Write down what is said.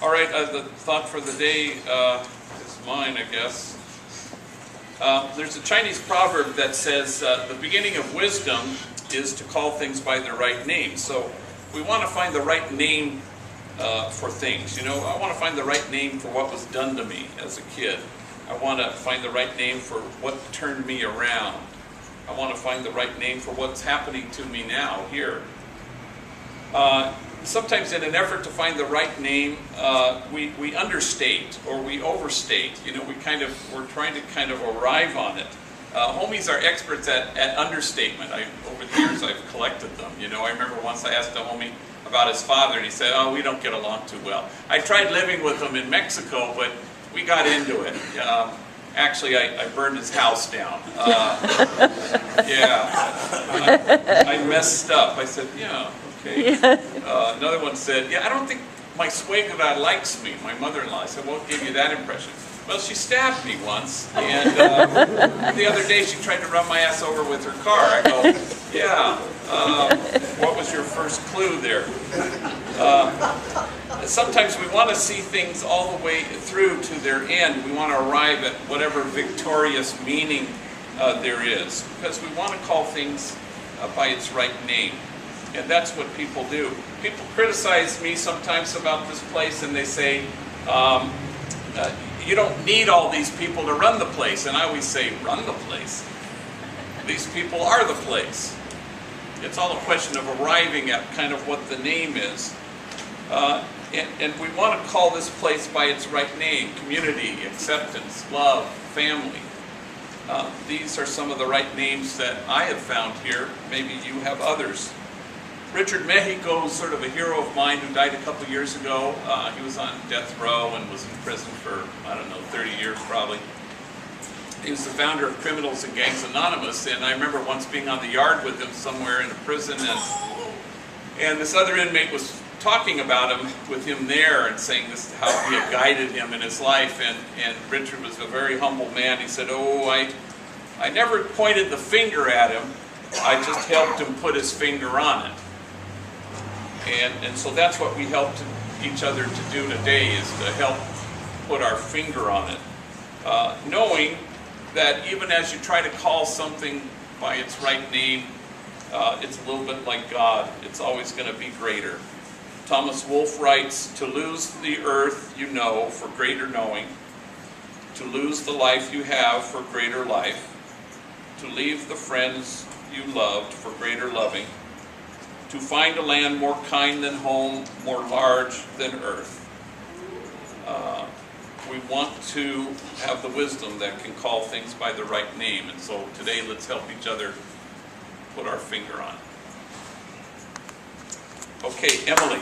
All right, the thought for the day is mine, I guess. There's a Chinese proverb that says the beginning of wisdom is to call things by their right name. So we want to find the right name for things. You know, I want to find the right name for what was done to me as a kid. I want to find the right name for what turned me around. I want to find the right name for what's happening to me now, here. Sometimes in an effort to find the right name, we understate or we overstate. You know, we're trying to kind of arrive on it. Homies are experts at understatement. Over the years I've collected them. You know, I remember once I asked a homie about his father and he said, "Oh, we don't get along too well." I tried living with him in Mexico, but we got into it. Actually, I burned his house down. Yeah, I messed up. I said, "Yeah, okay." Another one said, "Yeah, I don't think my suegra likes me," my mother-in-law. I said, "What gave you that impression?" "Well, she stabbed me once, and the other day she tried to run my ass over with her car." I go, "Yeah, what was your first clue there?" Sometimes we want to see things all the way through to their end. We want to arrive at whatever victorious meaning there is, because we want to call things by its right name. And that's what people do. People criticize me sometimes about this place, and they say, "You don't need all these people to run the place." And I always say, run the place. These people are the place. It's all a question of arriving at kind of what the name is. And we want to call this place by its right name: community, acceptance, love, family. These are some of the right names that I have found here. Maybe you have others. Richard Mexico is sort of a hero of mine who died a couple years ago. He was on death row and was in prison for, I don't know, 30 years probably. He was the founder of Criminals and Gangs Anonymous, and I remember once being on the yard with him somewhere in a prison, and this other inmate was talking about him with him there and saying this is how he had guided him in his life, and Richard was a very humble man. He said, "Oh, I never pointed the finger at him, I just helped him put his finger on it." And so that's what we help each other to do today, is to help put our finger on it. Knowing that even as you try to call something by its right name, it's a little bit like God. It's always going to be greater. Thomas Wolfe writes, "To lose the earth you know for greater knowing, to lose the life you have for greater life, to leave the friends you loved for greater loving, to find a land more kind than home, more large than earth." We want to have the wisdom that can call things by the right name, and so today let's help each other put our finger on it. Okay, Emily.